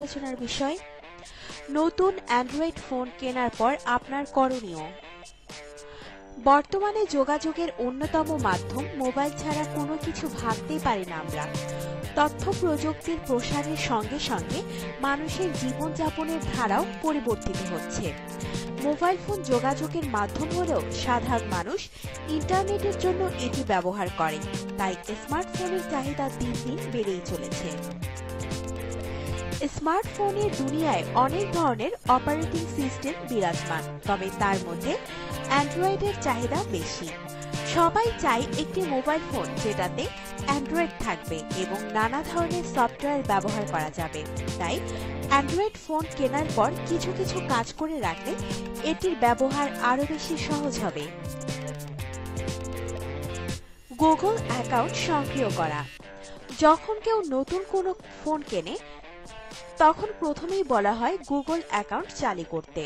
আলোচনার বিষয় নতুন অ্যান্ড্রয়েড ফোন কেনার পর আপনার করণীয়। বর্তমানে যোগাযোগের অন্যতম মাধ্যম মোবাইল ছাড়া কোনো কিছু ভাবতেই পারি না আমরা। তথ্য প্রযুক্তির প্রসারের সঙ্গে সঙ্গে মানুষের জীবনযাপনের ধারাও পরিবর্তিত হচ্ছে। মোবাইল ফোন যোগাযোগের মাধ্যম হলেও সাধারণ মানুষ ইন্টারনেটের জন্য এটি ব্যবহার করে, তাই স্মার্টফোনের চাহিদা দিন দিন বেড়েই চলেছে। স্মার্টফোনের দুনিয়ায় অনেক ধরনের অপারেটিং সিস্টেম বিরাজমান, তবে তার মধ্যে অ্যান্ড্রয়েডের চাহিদা বেশি। সবাই চায় একটি মোবাইল ফোন যেটাতে অ্যান্ড্রয়েড থাকবে এবং নানা ধরনের সফটওয়্যার ব্যবহার করা যাবে। তাই অ্যান্ড্রয়েড ফোন কেনার পর কিছু কিছু কাজ করে রাখলে এটির ব্যবহার আরো বেশি সহজ হবে। গুগল অ্যাকাউন্ট সক্রিয় করা। যখন কেউ নতুন কোনো ফোন কেনে তখন প্রথমেই বলা হয় গুগল অ্যাকাউন্ট চালু করতে।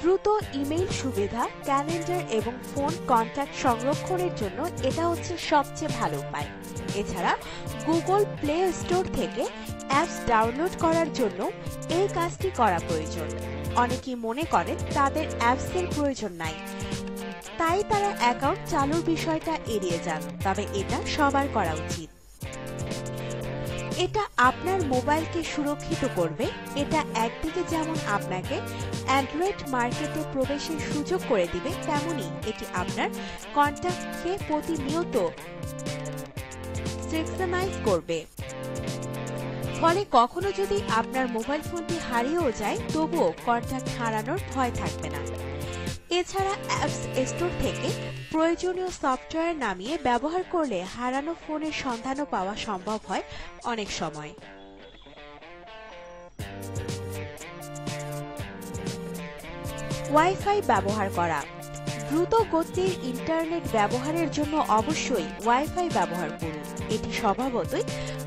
দ্রুত ইমেইল সুবিধা, ক্যালেন্ডার এবং ফোন কন্ট্যাক্ট সংরক্ষণের জন্য এটা হচ্ছে সবচেয়ে ভালো উপায়। এছাড়া গুগল প্লে স্টোর থেকে অ্যাপস ডাউনলোড করার জন্য এই কাজটি করা প্রয়োজন। অনেকেই মনে করেন তাদের অ্যাপসের প্রয়োজন নাই, তাই তারা অ্যাকাউন্ট চালুর বিষয়টা এড়িয়ে যান, তবে এটা সবার করা উচিত। এটা আপনার মোবাইলকে সুরক্ষিত করবে। এটা একদিকে যেমন আপনাকে অ্যান্ড্রয়েড মার্কেটে প্রবেশের সুযোগ করে দিবে, তেমনি এটি আপনার কন্ট্যাক্টকে প্রতিনিয়ত সিনক্রোনাইজ করবে। ফলে কখনো যদি আপনার মোবাইল ফোনটি হারিয়েও যায় তবুও কন্ট্যাক্ট হারানোর ভয় থাকবে না। এছাড়া অ্যাপস স্টোর থেকে প্রয়োজনীয় সফটওয়্যার নামিয়ে ব্যবহার করলে হারানো ফোনের সন্ধানও পাওয়া সম্ভব হয় অনেক সময়। ওয়াইফাই ব্যবহার করা। দ্রুত গতির ইন্টারনেট ব্যবহারের জন্য অবশ্যই ওয়াইফাই ব্যবহার করুন। এটি স্বভাবতই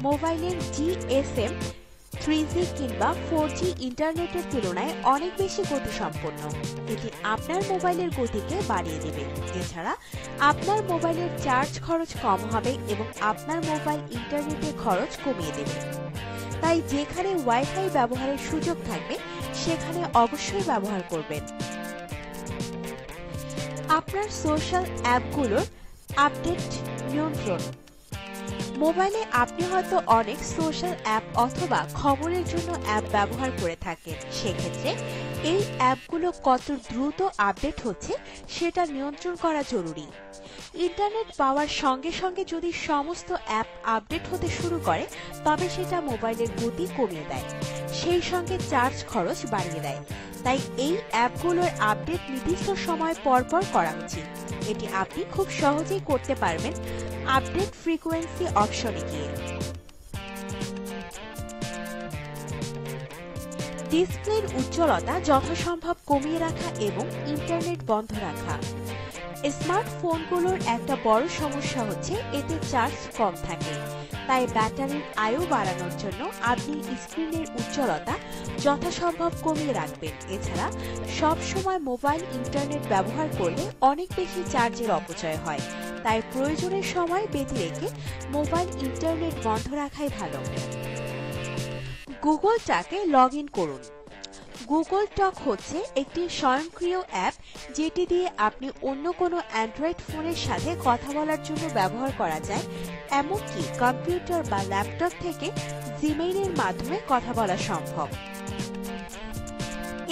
মোবাইলের জিএসএম 3G কিংবা 4G ইন্টারনেটের তুলনায় অনেক বেশি গতিসম্পন্ন। এটি আপনার মোবাইলের গতিকে বাড়িয়ে দেবে। এছাড়া আপনার মোবাইলের চার্জ খরচ কম হবে এবং আপনার মোবাইল ইন্টারনেটের খরচ কমিয়ে দেবে। তাই যেখানে ওয়াইফাই ব্যবহারের সুযোগ থাকবে সেখানে অবশ্যই ব্যবহার করবেন। আপনার সোশ্যাল অ্যাপগুলোর আপডেট নিয়ন্ত্রণ। মোবাইলে আপনি হয়তো অনেক সোশ্যাল অ্যাপ অথবা খবরের জন্য অ্যাপ ব্যবহার করে থাকেন। সেক্ষেত্রে এই অ্যাপগুলো কত দ্রুত আপডেট হচ্ছে সেটা নিয়ন্ত্রণ করা জরুরি। ইন্টারনেট পাওয়ার সঙ্গে সঙ্গে যদি সমস্ত অ্যাপ আপডেট হতে শুরু করে তবে সেটা মোবাইলের গতি কমিয়ে দেয়, সেই সঙ্গে চার্জ খরচ বাড়িয়ে দেয়। তাই এই অ্যাপগুলোর আপডেট নির্দিষ্ট সময় পর পর করা উচিত। এটি আপনি খুব সহজেই করতে পারবেন আপডেট ফ্রিকোয়েন্সি অপশনে গিয়ে। ডিসপ্লের উজ্জ্বলতা যথাসম্ভব কমিয়ে রাখা এবং ইন্টারনেট বন্ধ রাখা। স্মার্টফোনগুলোর একটা বড় সমস্যা হচ্ছে এতে চার্জ কম থাকে, তাই ব্যাটারির আয়ু বাড়ানোর জন্য আপনি স্ক্রিনের উজ্জ্বলতা যথাসম্ভব কমিয়ে রাখবেন। এছাড়া সব সময় মোবাইল ইন্টারনেট ব্যবহার করলে অনেক বেশি চার্জের অপচয় হয়, তাই প্রয়োজনের সময় বেঁধে রেখে মোবাইল ইন্টারনেট বন্ধ রাখাই ভালো। গুগল টকে লগ ইন করুন। গুগল টক হচ্ছে একটি স্বয়ংক্রিয় অ্যাপ যেটি দিয়ে আপনি অন্য কোনো অ্যান্ড্রয়েড ফোনের সাথে কথা বলার জন্য ব্যবহার করা যায়। এমনকি কম্পিউটার বা ল্যাপটপ থেকে জিমেইলের মাধ্যমে কথা বলা সম্ভব।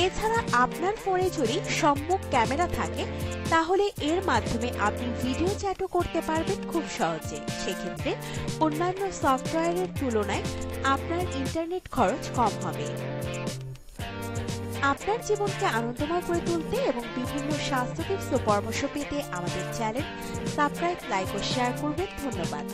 এছাড়া আপনার ফোনে যদি সম্মুখ ক্যামেরা থাকে তাহলে এর মাধ্যমে আপনি ভিডিও চ্যাটও করতে পারবেন খুব সহজে। সেক্ষেত্রে অন্যান্য সফটওয়্যারের তুলনায় আপনার ইন্টারনেট খরচ কম হবে। আপনার জীবনকে আনন্দময় করে তুলতে এবং বিভিন্ন স্বাস্থ্য টিপস ও পরামর্শ পেতে আমাদের চ্যানেল সাবস্ক্রাইব, লাইক ও শেয়ার করবেন। ধন্যবাদ।